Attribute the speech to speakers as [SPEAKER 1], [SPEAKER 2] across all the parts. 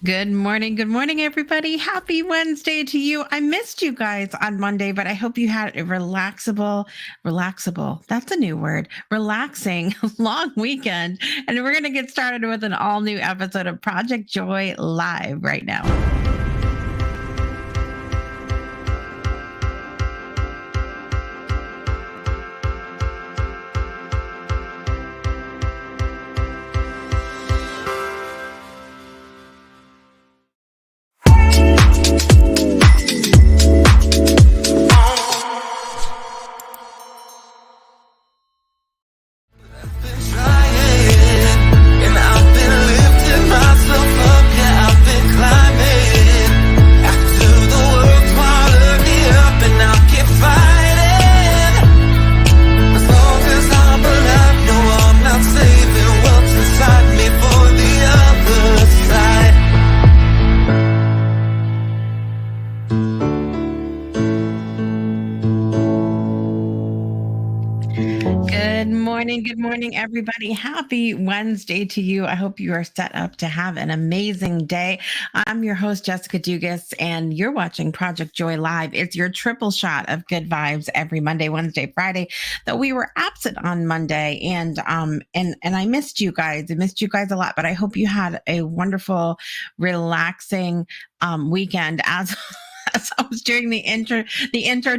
[SPEAKER 1] Good morning, everybody. Happy Wednesday to you. I missed you guys on Monday, but I hope you had a relaxable, that's a new word, relaxing long weekend. And we're going to get started with an all new episode of Project Joy Live right now. Good morning, everybody. Happy Wednesday to you. I hope you are set up to have an amazing day. I'm your host, Jessica Dugas, and you're watching Project Joy Live. It's your triple shot of good vibes every Monday, Wednesday, Friday. Though we were absent on Monday, and I missed you guys. I missed you guys a lot, but I hope you had a wonderful, relaxing weekend as as I was doing the intro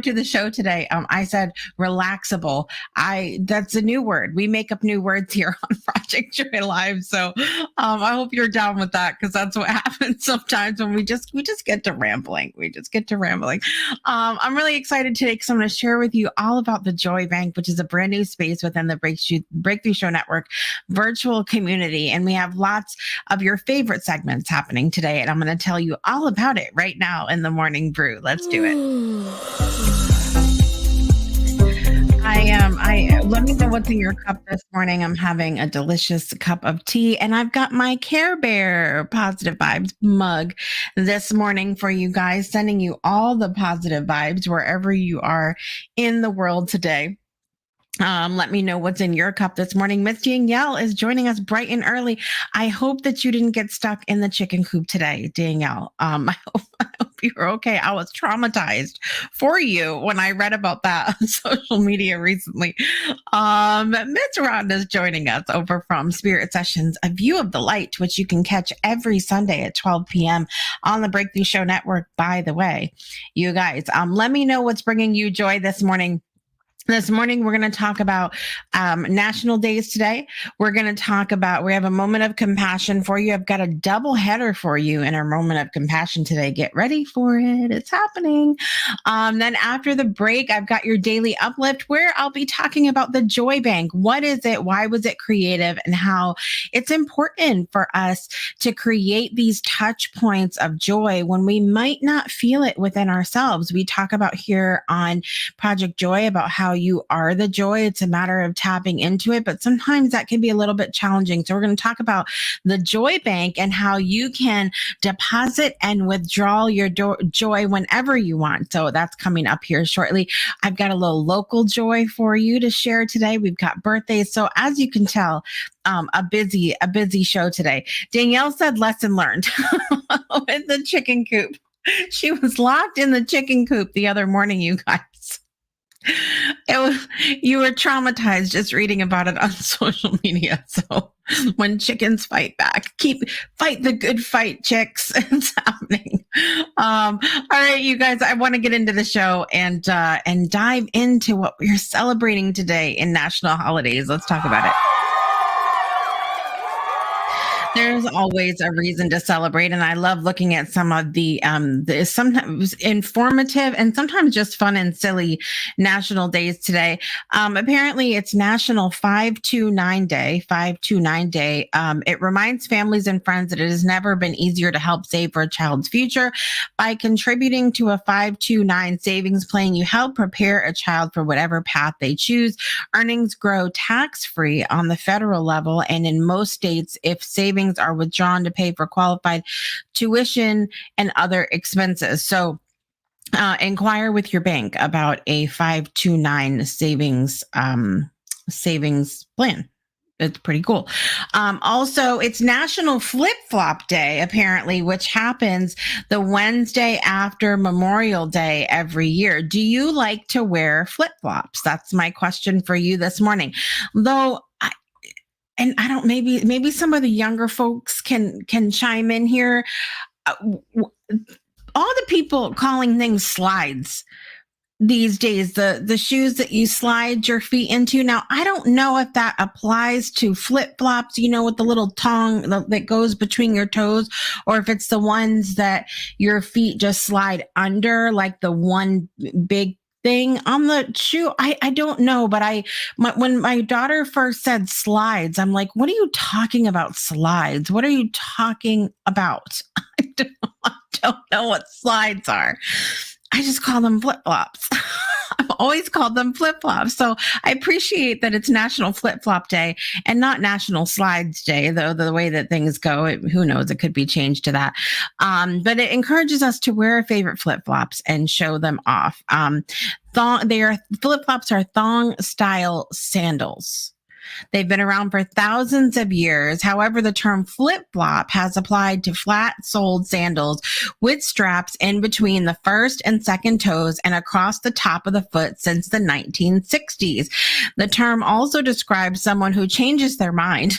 [SPEAKER 1] to the show today. I said relaxable. That's a new word. We make up new words here on Project Joy Live. So I hope you're down with that, because that's what happens sometimes when we just get to rambling. I'm really excited today because I'm going to share with you all about the Joy Bank, which is a brand new space within the Breakthrough Show Network virtual community. And we have lots of your favorite segments happening today. And I'm going to tell you all about it right now in the morning brew. Let's do it. Let me know what's in your cup this morning. I'm having a delicious cup of tea, and I've got my Care Bear positive vibes mug this morning for you guys, sending you all the positive vibes wherever you are in the world today. Let me know what's in your cup this morning. Miss Danielle is joining us bright and early. I hope that you didn't get stuck in the chicken coop today, Danielle. I hope you're okay. I was traumatized for you when I read about that on social media recently. Miss Rhonda is joining us over from Spirit Sessions, A View of the Light, which you can catch every Sunday at 12 p.m. on the Breakthrough Show Network, by the way. You guys, let me know what's bringing you joy this morning. This morning, we're going to talk about national days today. We're going to talk about, we have a moment of compassion for you. I've got a double header for you in our moment of compassion today. Get ready for it. It's happening. Then after the break, I've got your daily uplift, where I'll be talking about the Joy Bank. What is it? Why was it creative? And how it's important for us to create these touch points of joy when we might not feel it within ourselves. We talk about here on Project Joy about how you are the joy. It's a matter of tapping into it, but sometimes that can be a little bit challenging. So we're going to talk about the Joy Bank and how you can deposit and withdraw your joy whenever you want. So that's coming up here shortly. I've got a little local joy for you to share today. We've got birthdays. So as you can tell, a busy show today. Danielle said lesson learned in the chicken coop. She was locked in the chicken coop the other morning, you guys. You were traumatized just reading about it on social media. So when chickens fight back, fight the good fight, chicks. It's happening. All right, you guys, I want to get into the show and dive into what we're celebrating today in national holidays. Let's talk about it. There's always a reason to celebrate, and I love looking at some of the sometimes informative and sometimes just fun and silly national days today. Apparently, it's National 529 Day. 529 Day. It reminds families and friends that it has never been easier to help save for a child's future. By contributing to a 529 savings plan, you help prepare a child for whatever path they choose. Earnings grow tax-free on the federal level, and in most states, if savings are withdrawn to pay for qualified tuition and other expenses. So inquire with your bank about a 529 savings plan. It's pretty cool. Also, it's National Flip Flop Day, apparently, which happens the Wednesday after Memorial Day every year. Do you like to wear flip flops? That's my question for you this morning. Though, and I don't, maybe some of the younger folks can chime in here. All the people calling things slides these days, the shoes that you slide your feet into. Now, I don't know if that applies to flip flops, with the little tongue that goes between your toes, or if it's the ones that your feet just slide under, like the one big thing on the shoe. I don't know, but when my daughter first said slides, I'm like, what are you talking about, slides? What are you talking about? I don't know what slides are. I just call them flip flops. I've always called them flip flops. So I appreciate that it's National Flip Flop Day and not National Slides Day, though the way that things go, who knows, it could be changed to that. But it encourages us to wear our favorite flip flops and show them off. Flip flops are thong style sandals. They've been around for thousands of years. However, the term flip-flop has applied to flat-soled sandals with straps in between the first and second toes and across the top of the foot since the 1960s. The term also describes someone who changes their mind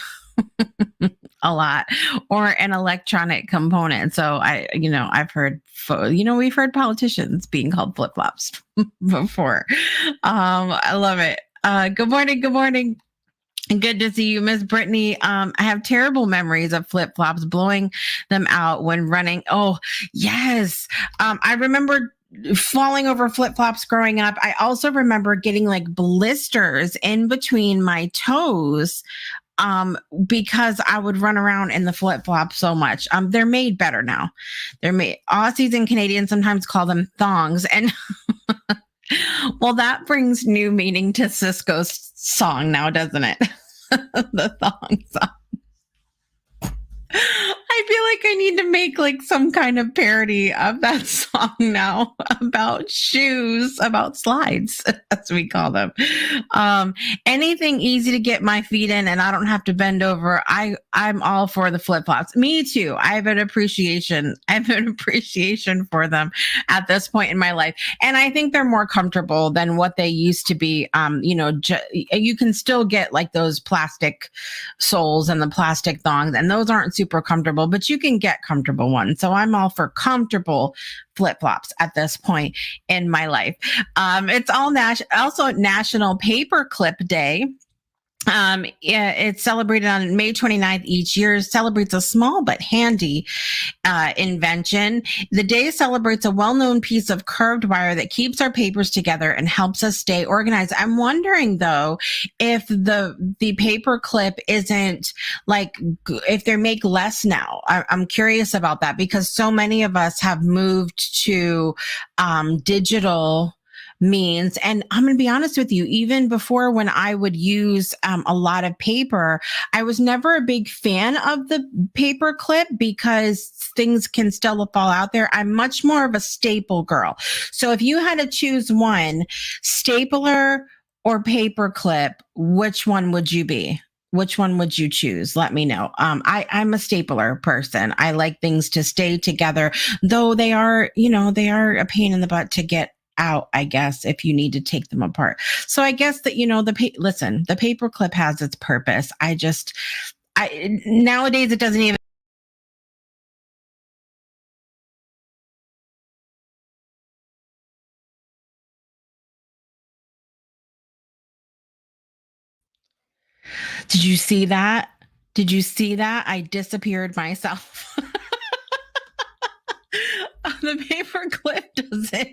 [SPEAKER 1] a lot, or an electronic component. So I've heard, we've heard politicians being called flip-flops before. I love it. Good morning. Good morning. Good to see you, Miss Brittany. I have terrible memories of flip flops, blowing them out when running. Oh, yes. I remember falling over flip flops growing up. I also remember getting like blisters in between my toes because I would run around in the flip flop so much. They're made better now. Aussies and Canadians sometimes call them thongs. And well, that brings new meaning to Cisco's song now, doesn't it? The thong song. I feel like I need to make like some kind of parody of that song now about shoes, about slides, as we call them. Anything easy to get my feet in and I don't have to bend over. I'm all for the flip flops. Me too. I have an appreciation for them at this point in my life. And I think they're more comfortable than what they used to be. You can still get like those plastic soles and the plastic thongs, and those aren't super comfortable, but you can get comfortable ones. So I'm all for comfortable flip-flops at this point in my life. It's also National Paperclip Day. It's celebrated on May 29th each year. Celebrates a small but handy invention. The day celebrates a well-known piece of curved wire that keeps our papers together and helps us stay organized. I'm wondering though, if the paper clip isn't like, if they make less now. I'm curious about that because so many of us have moved to digital means. And I'm going to be honest with you, even before when I would use a lot of paper, I was never a big fan of the paper clip because things can still fall out there. I'm much more of a staple girl. So if you had to choose one, stapler or paper clip, which one would you be? Which one would you choose? Let me know. I'm a stapler person. I like things to stay together, though they are a pain in the butt to get out, I guess, if you need to take them apart. So I guess that, the paper clip has its purpose. Nowadays it doesn't even. Did you see that? Did you see that? I disappeared myself. The paper clip doesn't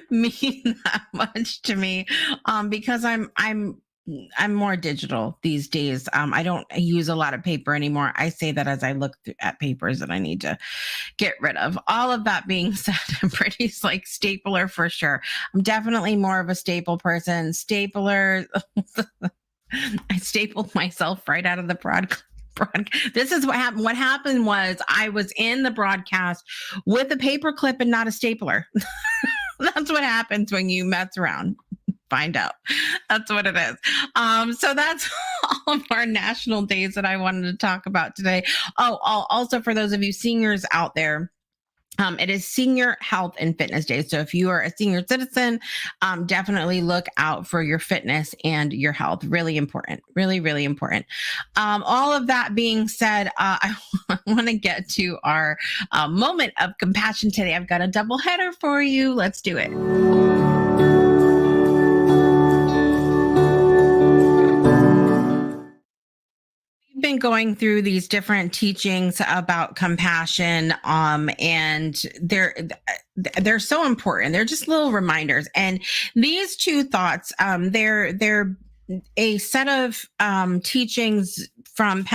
[SPEAKER 1] mean that much to me because I'm more digital these days. I don't use a lot of paper anymore. I say that as I look at papers that I need to get rid of. All of that being said, I'm pretty like stapler for sure. I'm definitely more of a staple person. Stapler. I stapled myself right out of the broadcast. This is what happened. What happened was I was in the broadcast with a paper clip and not a stapler. That's what happens when you mess around. find out. That's what it is. So that's all of our national days that I wanted to talk about today. Oh, also for those of you seniors out there, it is Senior Health and Fitness Day. So if you are a senior citizen, definitely look out for your fitness and your health. Really important. Really, really important. All of that being said, I want to get to our moment of compassion today. I've got a double header for you. Let's do it. Been going through these different teachings about compassion, and they're so important. They're just little reminders, and these two thoughts, they're a set of teachings from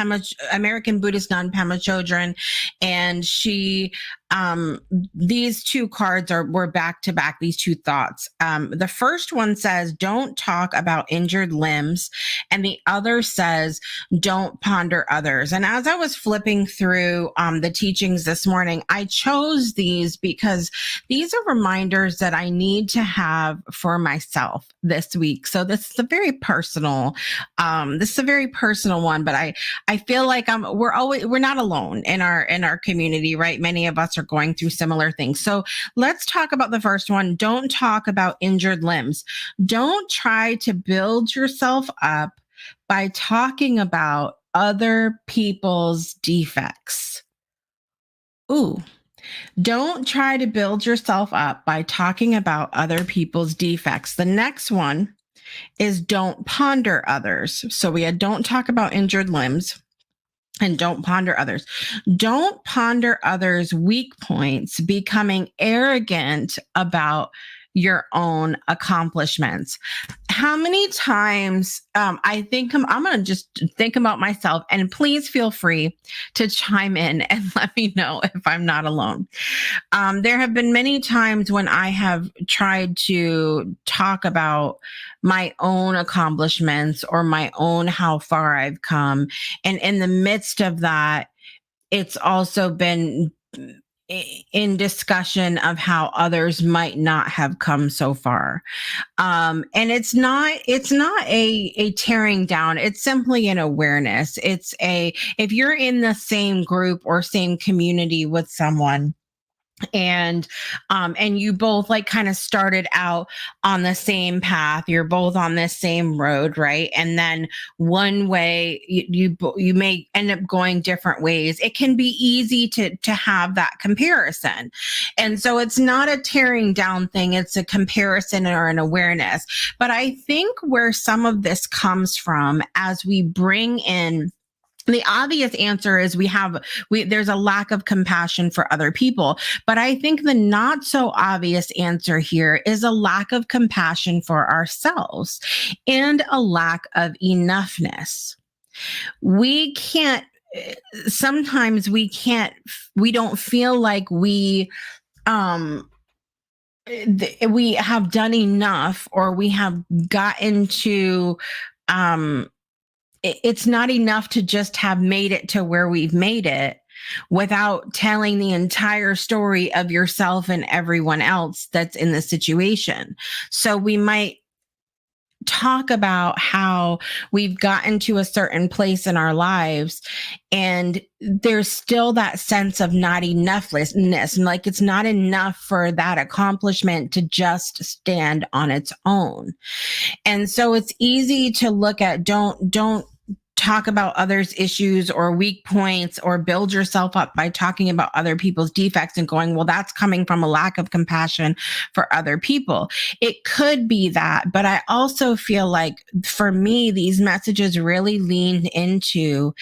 [SPEAKER 1] American Buddhist nun Pema Chodron, and she these two cards were back to back. These two thoughts. The first one says, "Don't talk about injured limbs," and the other says, "Don't ponder others." And as I was flipping through the teachings this morning, I chose these because these are reminders that I need to have for myself this week. So this is a very personal. This is a very personal one, but I feel like we're not alone in our community, right? Many of us are going through similar things. So let's talk about the first one. Don't talk about injured limbs. Don't try to build yourself up by talking about other people's defects. Ooh. Don't try to build yourself up by talking about other people's defects. The next one is don't ponder others. So we had don't talk about injured limbs and don't ponder others. Don't ponder others' weak points, becoming arrogant about your own accomplishments. How many times I think I'm going to just think about myself, and please feel free to chime in and let me know if I'm not alone. There have been many times when I have tried to talk about my own accomplishments or my own how far I've come. And in the midst of that, it's also been in discussion of how others might not have come so far. And it's not a tearing down. It's simply an awareness. If you're in the same group or same community with someone, and you both like kind of started out on the same path, you're both on this same road, right? And then one way you may end up going different ways. It can be easy to have that comparison, and so it's not a tearing down thing, it's a comparison or an awareness. But I think where some of this comes from, as we bring in the obvious answer is there's a lack of compassion for other people. But I think the not so obvious answer here is a lack of compassion for ourselves and a lack of enoughness. We can't, sometimes we don't feel like we have done enough, or we have gotten to, it's not enough to just have made it to where we've made it without telling the entire story of yourself and everyone else that's in the situation. So we might talk about how we've gotten to a certain place in our lives, and there's still that sense of not enoughness, and like it's not enough for that accomplishment to just stand on its own. And so it's easy to look at don't talk about others' issues or weak points, or build yourself up by talking about other people's defects and going, well, that's coming from a lack of compassion for other people. It could be that, but I also feel like for me, these messages really lean into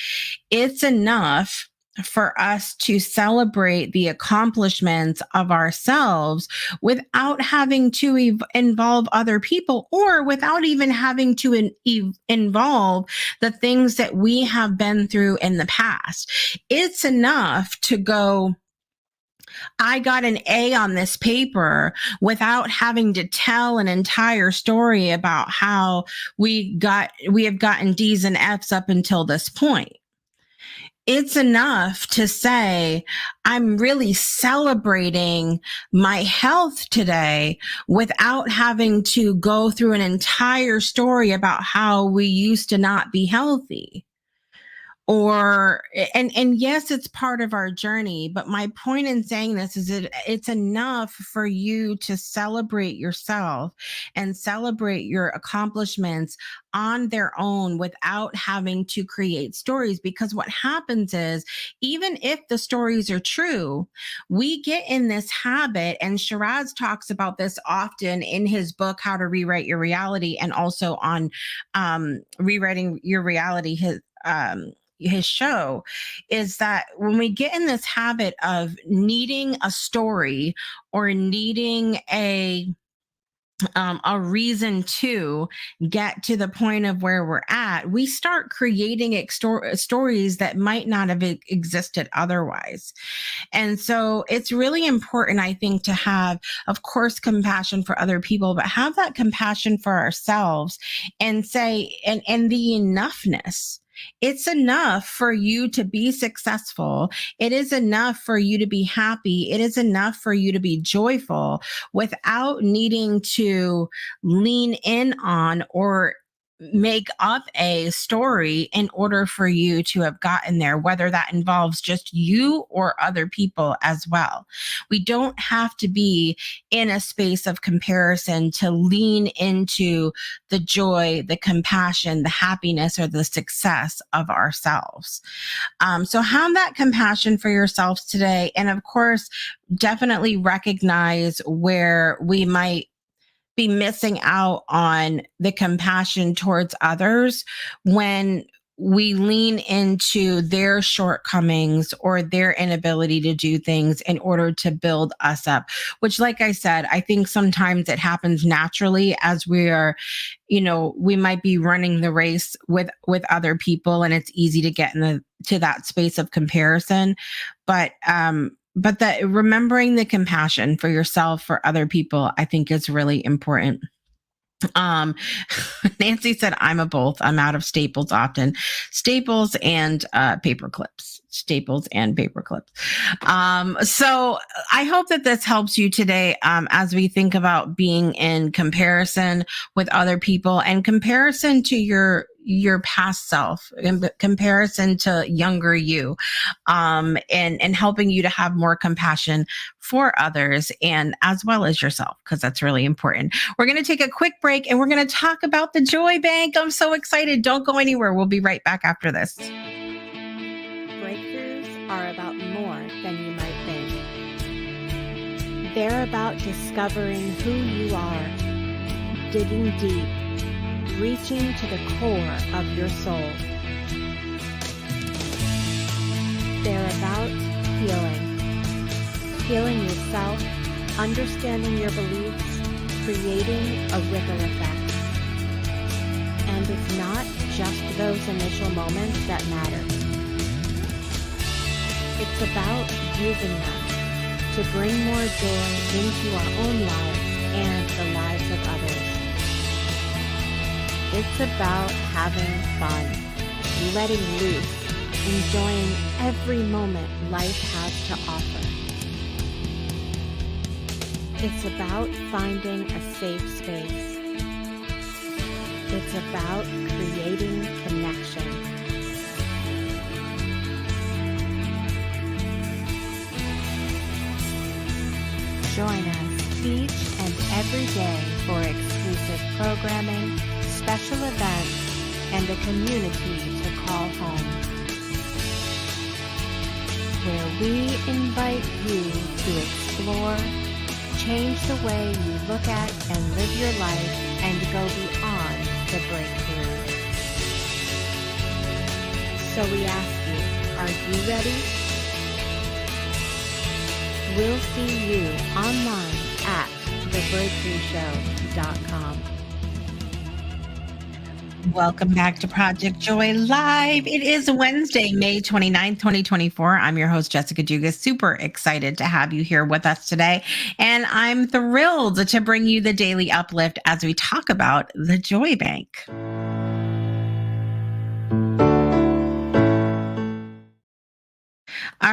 [SPEAKER 1] it's enough for us to celebrate the accomplishments of ourselves without having to involve other people, or without even having to involve the things that we have been through in the past. It's enough to go, I got an A on this paper, without having to tell an entire story about how we have gotten D's and F's up until this point. it's enough to say, I'm really celebrating my health today without having to go through an entire story about how we used to not be healthy. Or and yes, it's part of our journey, but my point in saying this is it's enough for you to celebrate yourself and celebrate your accomplishments on their own without having to create stories. Because what happens is, even if the stories are true, we get in this habit, and Shiraz talks about this often in his book How to Rewrite Your Reality, and also on Rewriting Your Reality, his show, is that when we get in this habit of needing a story or needing a reason to get to the point of where we're at, we start creating stories that might not have existed otherwise. And so it's really important, I think, to have, of course, compassion for other people, but have that compassion for ourselves and say, and the enoughness. It's enough for you to be successful. It is enough for you to be happy. It is enough for you to be joyful without needing to lean in on or make up a story in order for you to have gotten there, whether that involves just you or other people as well. We don't have to be in a space of comparison to lean into the joy, the compassion, the happiness, or the success of ourselves. So have that compassion for yourselves today. And of course, definitely recognize where we might be missing out on the compassion towards others when we lean into their shortcomings or their inability to do things in order to build us up, which, like I said, I think sometimes it happens naturally as we are, we might be running the race with other people, and it's easy to get in to that space of comparison. But that remembering the compassion for yourself, for other people, I think is really important. Um, Nancy said, I'm a both. I'm out of staples often. Staples and paper clips. Staples and paper clips. So I hope that this helps you today as we think about being in comparison with other people and comparison to your past self, in comparison to younger you, and helping you to have more compassion for others and as well as yourself, because that's really important. We're going to take a quick break and we're going to talk about the Joy Bank. I'm so excited. Don't go anywhere. We'll be right back after this.
[SPEAKER 2] Breakthroughs are about more than you might think. They're about discovering who you are, digging deep, reaching to the core of your soul. They're about healing yourself, understanding your beliefs, creating a ripple effect. And it's not just those initial moments that matter. It's about using them to bring more joy into our own lives and the lives of others. It's about having fun, letting loose, enjoying every moment life has to offer. It's about finding a safe space. It's about creating connection. Join us each and every day for exclusive programming, special events, and a community to call home, where we invite you to explore, change the way you look at and live your life, and go beyond the breakthrough. So we ask you, are you ready? We'll see you online at thebreakthroughshow.com.
[SPEAKER 1] Welcome back to Project Joy Live. It is Wednesday, May 29th, 2024. I'm your host, Jessica Dugas. Super excited to have you here with us today. And I'm thrilled to bring you the daily uplift as we talk about the Joy Bank.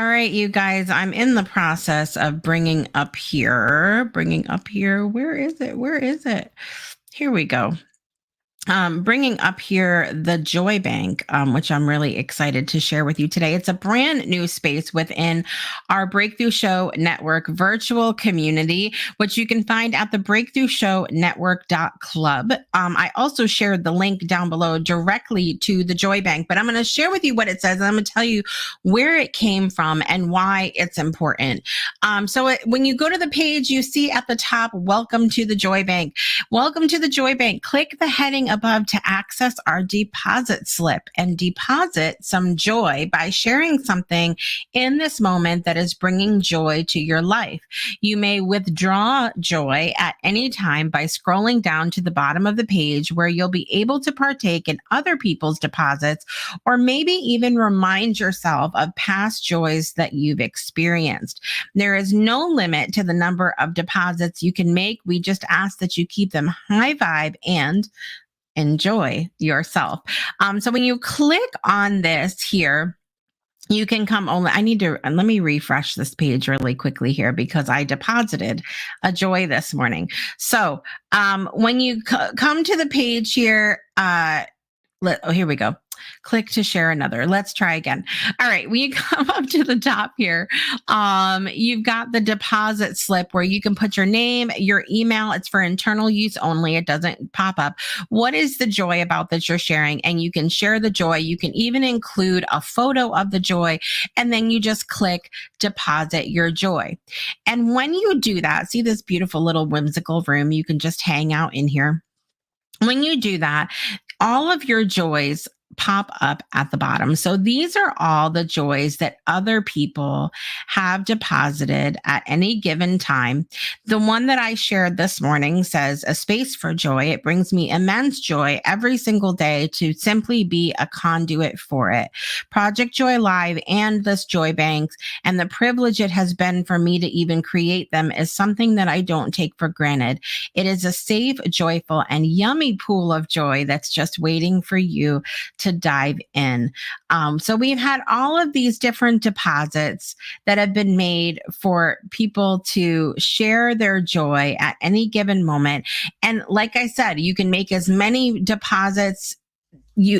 [SPEAKER 1] All right, you guys, I'm in the process of bringing up here. Where is it? Where is it? Here we go. Bringing up here the Joy Bank, which I'm really excited to share with you today. It's a brand new space within our Breakthrough Show Network virtual community, which you can find at the Breakthrough Show Network.club. I also shared the link down below directly to the Joy Bank, but I'm going to share with you what it says, and I'm going to tell you where it came from and why it's important. When you go to the page, you see at the top, welcome to the Joy Bank. Welcome to the Joy Bank. Click the heading above to access our deposit slip and deposit some joy by sharing something in this moment that is bringing joy to your life. You may withdraw joy at any time by scrolling down to the bottom of the page, where you'll be able to partake in other people's deposits, or maybe even remind yourself of past joys that you've experienced. There is no limit to the number of deposits you can make. We just ask that you keep them high vibe and enjoy yourself. So when you click on this here, you can come only. Let me refresh this page really quickly here, because I deposited a joy this morning. So when you come to the page here, here we go. Click to share another. Let's try again. All right, when you come up to the top here, you've got the deposit slip where you can put your name, your email. It's for internal use only. It doesn't pop up. What is the joy about that you're sharing? And you can share the joy. You can even include a photo of the joy, and then you just click deposit your joy. And when you do that, see this beautiful little whimsical room, you can just hang out in here. When you do that, all of your joys pop up at the bottom. So these are all the joys that other people have deposited at any given time. The one that I shared this morning says, a space for joy. It brings me immense joy every single day to simply be a conduit for it. Project Joy Live and this Joy Banks and the privilege it has been for me to even create them is something that I don't take for granted. It is a safe, joyful, and yummy pool of joy that's just waiting for you to dive in. So we've had all of these different deposits that have been made for people to share their joy at any given moment. And like I said, you can make as many deposits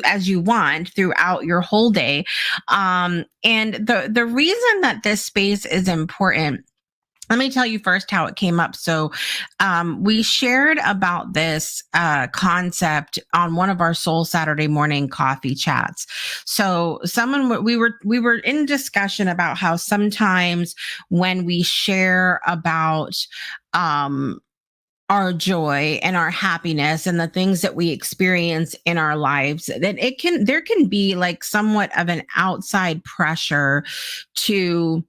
[SPEAKER 1] as you want throughout your whole day. And the reason that this space is important, let me tell you first how it came up. So we shared about this concept on one of our Soul Saturday morning coffee chats. So we were in discussion about how sometimes when we share about our joy and our happiness and the things that we experience in our lives, that there can be like somewhat of an outside pressure to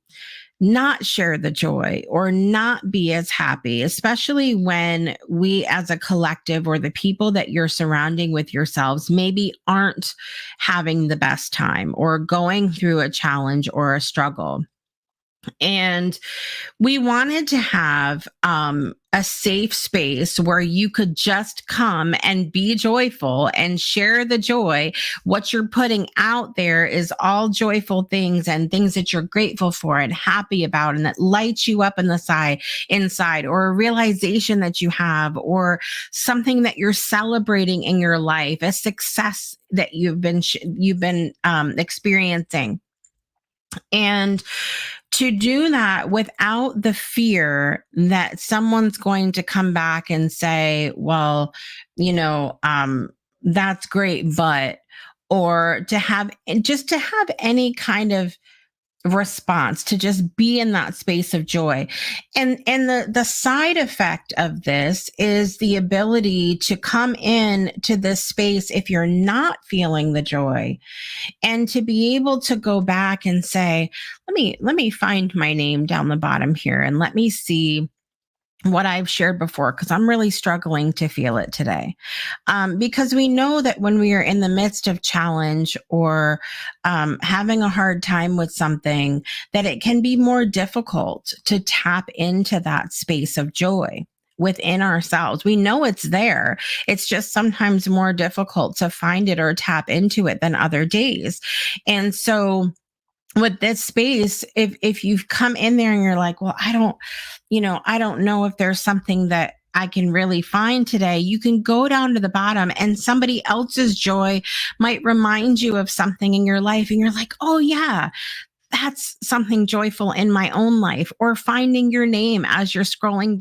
[SPEAKER 1] not share the joy or not be as happy, especially when we as a collective or the people that you're surrounding with yourselves maybe aren't having the best time or going through a challenge or a struggle. And we wanted to have a safe space where you could just come and be joyful and share the joy. What you're putting out there is all joyful things and things that you're grateful for and happy about, and that lights you up inside, or a realization that you have, or something that you're celebrating in your life, a success that you've been experiencing. And to do that without the fear that someone's going to come back and say, well, that's great, but, or to have any kind of response, to just be in that space of joy. And the side effect of this is the ability to come in to this space if you're not feeling the joy, and to be able to go back and say, let me find my name down the bottom here and let me see what I've shared before, because I'm really struggling to feel it today. Because we know that when we are in the midst of challenge or having a hard time with something, that it can be more difficult to tap into that space of joy within ourselves. We know it's there. It's just sometimes more difficult to find it or tap into it than other days. And so with this space, if you've come in there and you're like, well, I don't know if there's something that I can really find today, you can go down to the bottom and somebody else's joy might remind you of something in your life. And you're like, oh, yeah, that's something joyful in my own life. Or finding your name as you're scrolling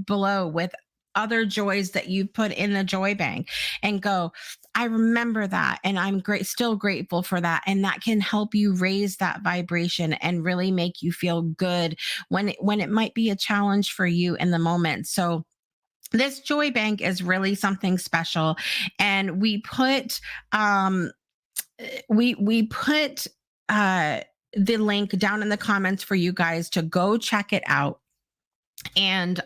[SPEAKER 1] below with other joys that you put in the joy bank and go, I remember that and I'm still grateful for that, and that can help you raise that vibration and really make you feel good when it might be a challenge for you in the moment. So this joy bank is really something special, and we put uh the link down in the comments for you guys to go check it out. And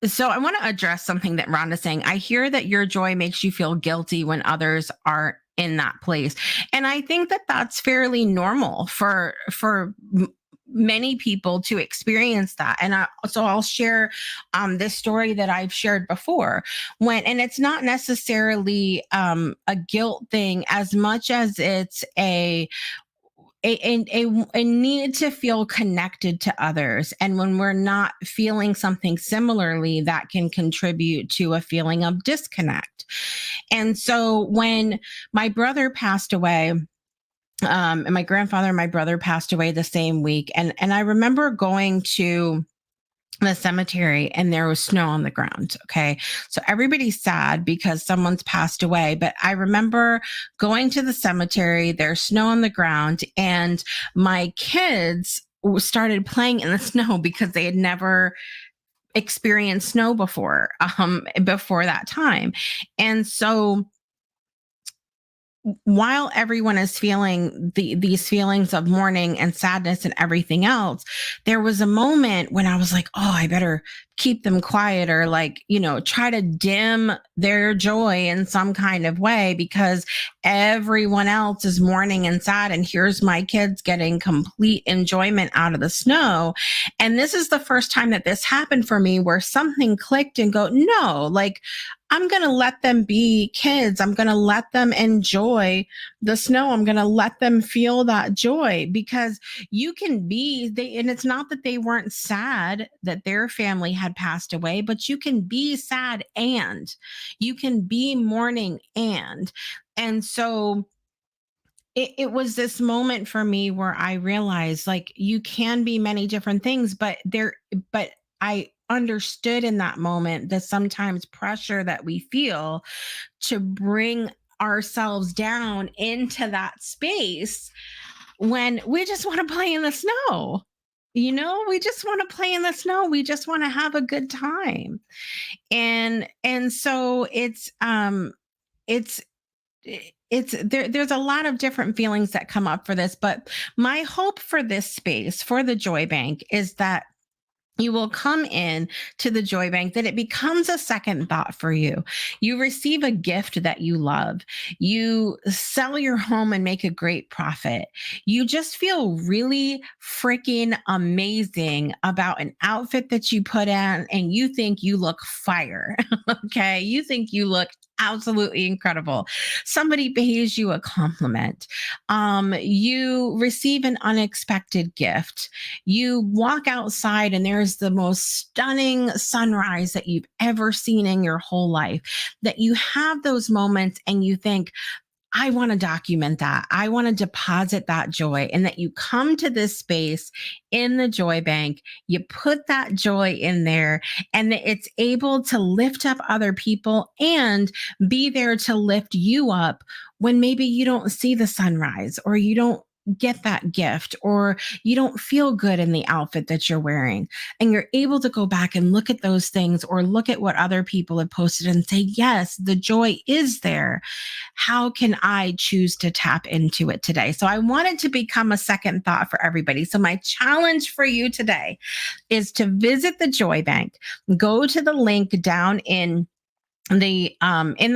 [SPEAKER 1] so I want to address something that Rhonda's saying. I hear that your joy makes you feel guilty when others aren't in that place, and I think that that's fairly normal for many people to experience that. So I'll share this story that I've shared before, and it's not necessarily a guilt thing as much as it's a need to feel connected to others. And when we're not feeling something similarly, that can contribute to a feeling of disconnect. And so when my brother passed away, and my grandfather and my brother passed away the same week, and I remember going to the cemetery and there was snow on the ground. Okay. So everybody's sad because someone's passed away. But I remember going to the cemetery, there's snow on the ground, and my kids started playing in the snow because they had never experienced snow before that time. And so while everyone is feeling these feelings of mourning and sadness and everything else, there was a moment when I was like, oh, I better keep them quiet, or like, try to dim their joy in some kind of way, because everyone else is mourning and sad. And here's my kids getting complete enjoyment out of the snow. And this is the first time that this happened for me, where something clicked and go, no, like, I'm going to let them be kids. I'm going to let them enjoy the snow. I'm going to let them feel that joy, because you can and it's not that they weren't sad that their family had passed away, but you can be sad and you can be mourning. And so it was this moment for me where I realized, like, you can be many different things, but I understood in that moment the sometimes pressure that we feel to bring ourselves down into that space when we just want to play in the snow. We just want to play in the snow. We just want to have a good time. And so it's there's a lot of different feelings that come up for this, but my hope for this space, for the joy bank, is that you will come in to the joy bank, that it becomes a second thought for you. You receive a gift that you love. You sell your home and make a great profit. You just feel really freaking amazing about an outfit that you put on, and you think you look fire. Okay. You think you look absolutely incredible. Somebody pays you a compliment. You receive an unexpected gift. You walk outside and there's the most stunning sunrise that you've ever seen in your whole life. That you have those moments and you think, I want to document that. I want to deposit that joy. And that you come to this space in the joy bank, you put that joy in there, and that it's able to lift up other people and be there to lift you up when maybe you don't see the sunrise, or you don't get that gift, or you don't feel good in the outfit that you're wearing. And you're able to go back and look at those things, or look at what other people have posted and say, yes, the joy is there. How can I choose to tap into it today? So I wanted to become a second thought for everybody. So my challenge for you today is to visit the joy bank. Go to the link down in the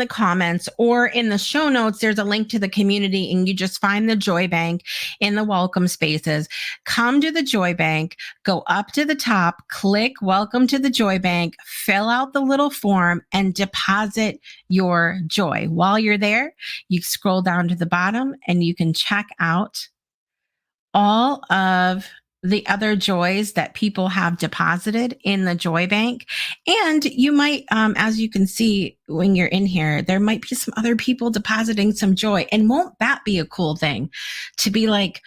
[SPEAKER 1] comments, or in the show notes. There's a link to the community, and you just find the joy bank in the welcome spaces. Come to the joy bank, go up to the top, click welcome to the joy bank, fill out the little form, and deposit your joy. While you're there, you scroll down to the bottom and you can check out all of the other joys that people have deposited in the joy bank. And you might, as you can see when you're in here, there might be some other people depositing some joy. And won't that be a cool thing to be like,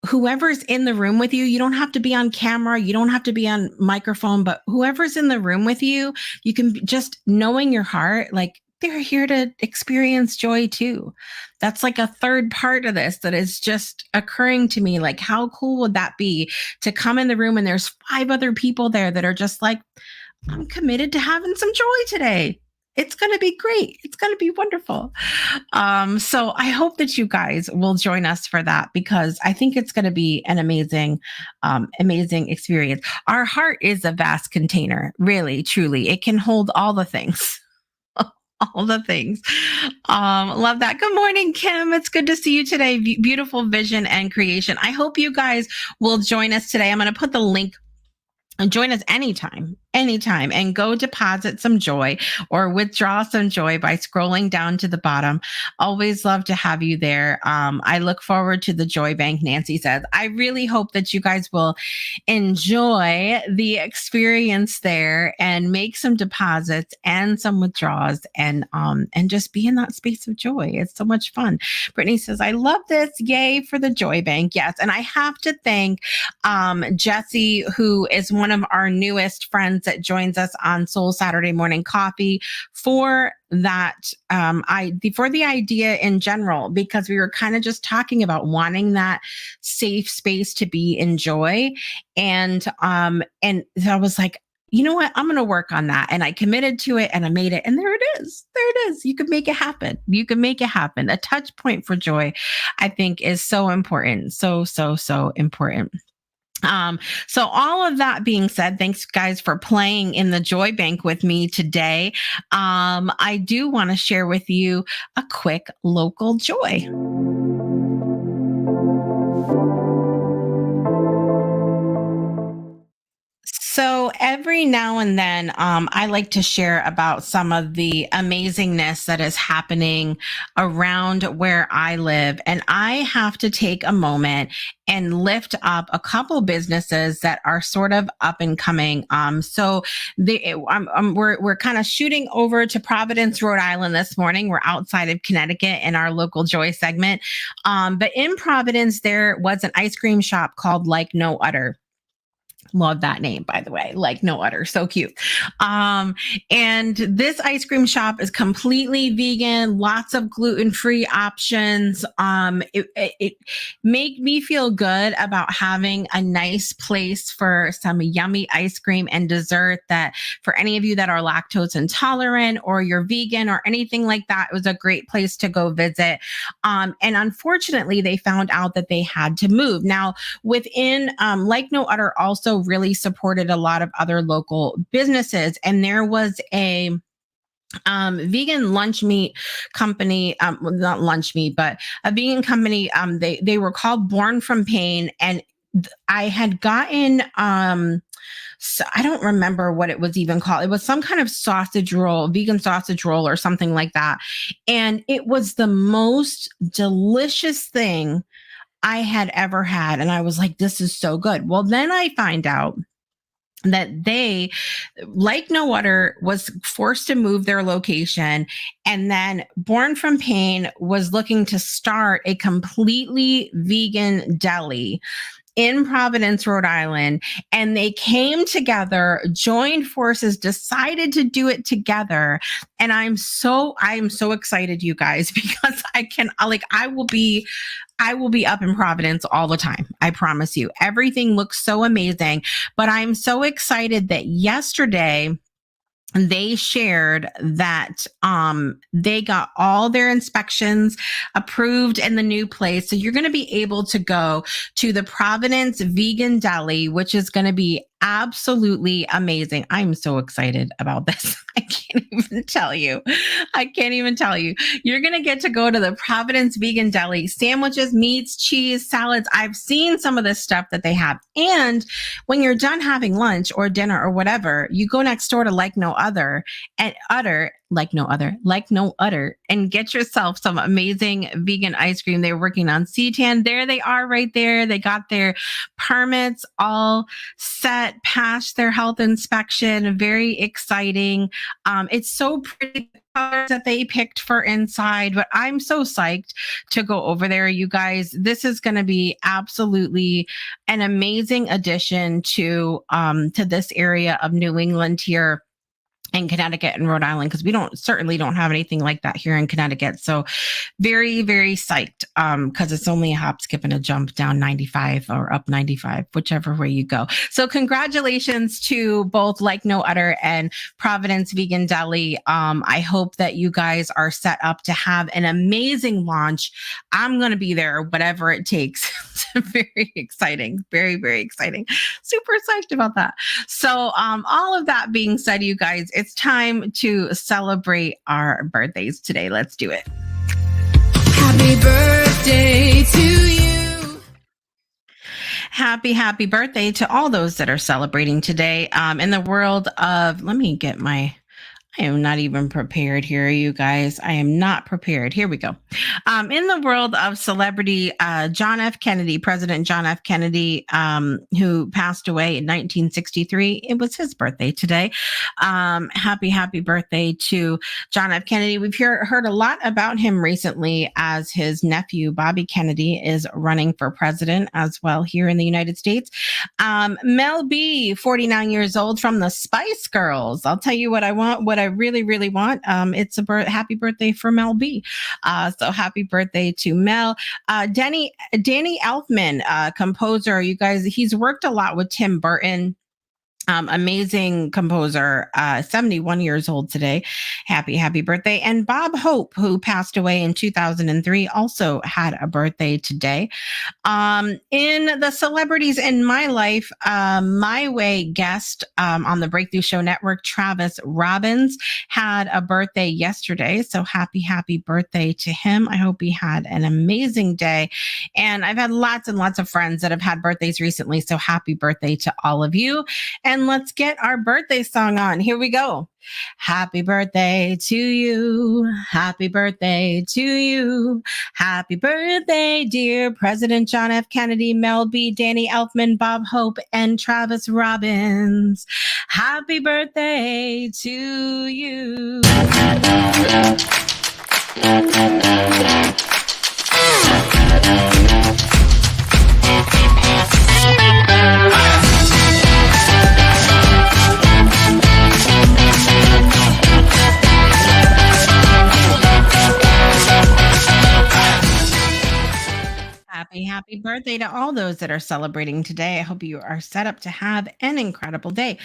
[SPEAKER 1] whoever's in the room with you, you don't have to be on camera, you don't have to be on microphone, but whoever's in the room with you, you can just knowing your heart, like they're here to experience joy too. That's like a third part of this that is just occurring to me. Like, how cool would that be to come in the room and there's 5 other people there that are just like, I'm committed to having some joy today. It's going to be great. It's going to be wonderful. So I hope that you guys will join us for that, because I think it's going to be an amazing, amazing experience. Our heart is a vast container, really, truly. It can hold all the things. All the things. Love that. Good morning, Kim. It's good to see you today. Beautiful vision and creation. I hope you guys will join us today. I'm going to put the link and join us anytime, and go deposit some joy or withdraw some joy by scrolling down to the bottom. Always love to have you there. I look forward to the joy bank, Nancy says. I really hope that you guys will enjoy the experience there and make some deposits and some withdrawals, and just be in that space of joy. It's so much fun. Brittany says, I love this. Yay for the joy bank. Yes. And I have to thank Jessie, who is one of our newest friends that joins us on Soul Saturday Morning Coffee, for that, for the idea in general, because we were kind of just talking about wanting that safe space to be in joy. And so I was like, you know what? I'm going to work on that. And I committed to it and I made it. And there it is. There it is. You can make it happen. You can make it happen. A touch point for joy, I think, is so important. So important. So all of that being said, thanks guys for playing in the joy bank with me today. I do want to share with you a quick local joy. So every now and then, I like to share about some of the amazingness that is happening around where I live. And I have to take a moment and lift up a couple businesses that are sort of up and coming. We're kind of shooting over to Providence, Rhode Island this morning. We're outside of Connecticut in our local joy segment. But in Providence, there was an ice cream shop called Like No Other. Love that name, by the way. Like No Other. So cute. And this ice cream shop is completely vegan, lots of gluten-free options. It made me feel good about having a nice place for some yummy ice cream and dessert, that for any of you that are lactose intolerant or you're vegan or anything like that, it was a great place to go visit. And unfortunately, they found out that they had to move. Now, within Like No Other also really supported a lot of other local businesses. And there was a vegan lunch meat company, not lunch meat, but a vegan company. They were called Born from Pain. And I had gotten, so I don't remember what it was even called. It was some kind of sausage roll, vegan sausage roll or something like that. And it was the most delicious thing I had ever had. And I was like, this is so good. Well, then I find out that they, Like No Other, was forced to move their location. And then Born from Pain was looking to start a completely vegan deli in Providence, Rhode Island. And they came together, joined forces, decided to do it together. And I am so excited, you guys, because I will be up in Providence all the time. I promise you. Everything looks so amazing. But I'm so excited that yesterday they shared that they got all their inspections approved in the new place. So you're going to be able to go to the Providence Vegan Deli, which is going to be absolutely amazing. I'm so excited about this. I can't even tell you. You're going to get to go to the Providence Vegan Deli. Sandwiches, meats, cheese, salads. I've seen some of this stuff that they have. And when you're done having lunch or dinner or whatever, you go next door to Like No Other, like no other, and get yourself some amazing vegan ice cream. They're working on CTAN. There they are right there. They got their permits all set, passed their health inspection. Very exciting. It's so pretty, the colors that they picked for inside, but I'm so psyched to go over there, you guys. This is going to be absolutely an amazing addition to this area of New England here in Connecticut and Rhode Island, because we certainly don't have anything like that here in Connecticut. So very, very psyched, because it's only a hop, skip, and a jump down 95 or up 95, whichever way you go. So congratulations to both Like No Other and Providence Vegan Deli. I hope that you guys are set up to have an amazing launch. I'm going to be there, whatever it takes. Very exciting. Very, very exciting. Super psyched about that. So all of that being said, you guys, it's time to celebrate our birthdays today. Let's do it.
[SPEAKER 3] Happy birthday to you.
[SPEAKER 1] Happy birthday to all those that are celebrating today. In the world of, I am not even prepared here, you guys. I am not prepared. Here we go. In the world of celebrity, John F. Kennedy, President John F. Kennedy, who passed away in 1963. It was his birthday today. Happy birthday to John F. Kennedy. We've heard a lot about him recently, as his nephew, Bobby Kennedy, is running for president as well here in the United States. Mel B, 49 years old, from the Spice Girls. I'll tell you what I want, what I really, really want. It's a happy birthday for Mel B. So happy birthday to Mel. Danny Elfman, composer. You guys, he's worked a lot with Tim Burton. Amazing composer, 71 years old today. Happy birthday. And Bob Hope, who passed away in 2003, also had a birthday today. In the celebrities in my life, my way guest on the Breakthrough Show Network, Travis Robbins, had a birthday yesterday. So happy birthday to him. I hope he had an amazing day. And I've had lots and lots of friends that have had birthdays recently. So happy birthday to all of you. And let's get our birthday song on. Here we go. Happy birthday to you. Happy birthday to you. Happy birthday, dear President John F. Kennedy, Mel B, Danny Elfman, Bob Hope, and Travis Robbins. Happy birthday to you. Happy birthday to all those that are celebrating today. I hope you are set up to have an incredible day.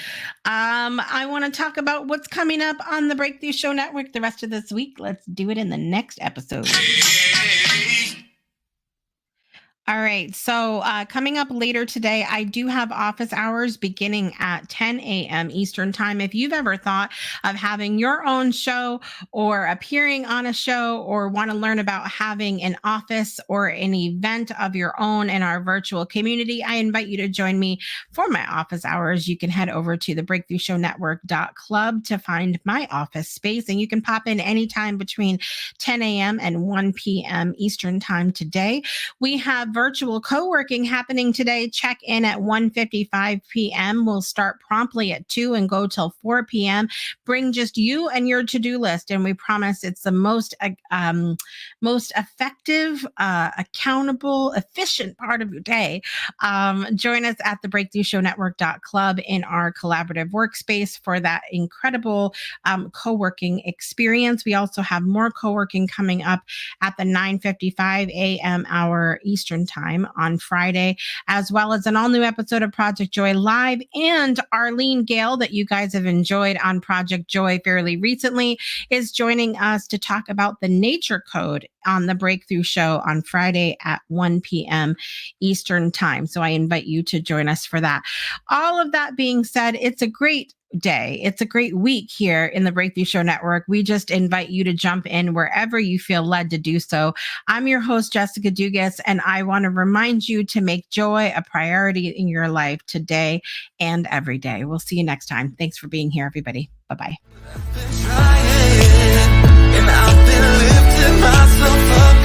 [SPEAKER 1] I want to talk about what's coming up on the Breakthrough Show Network the rest of this week. Let's do it in the next episode. All right. So coming up later today, I do have office hours beginning at 10 a.m. Eastern time. If you've ever thought of having your own show or appearing on a show, or want to learn about having an office or an event of your own in our virtual community, I invite you to join me for my office hours. You can head over to the breakthroughshownetwork.club to find my office space, and you can pop in anytime between 10 a.m. and 1 p.m. Eastern time today. We have virtual co-working happening today. Check in at 1:55 p.m. We'll start promptly at 2 and go till 4 p.m. Bring just you and your to-do list, and we promise it's the most effective, accountable, efficient part of your day. Join us at the breakthroughshownetwork.club in our collaborative workspace for that incredible co-working experience. We also have more co-working coming up at the 9:55 a.m. hour Eastern time on Friday, as well as an all-new episode of Project Joy Live. And Arlene Gale, that you guys have enjoyed on Project Joy fairly recently, is joining us to talk about the Nature Code on the Breakthrough Show on Friday at 1 p.m. Eastern time. So I invite you to join us for that. All of that being said, it's a great day. It's a great week here in the Breakthrough Show Network. We just invite you to jump in wherever you feel led to do so. I'm your host, Jessica Dugas, and I want to remind you to make joy a priority in your life today and every day. We'll see you next time. Thanks for being here, everybody. Bye-bye.
[SPEAKER 4] and I've been lifting myself up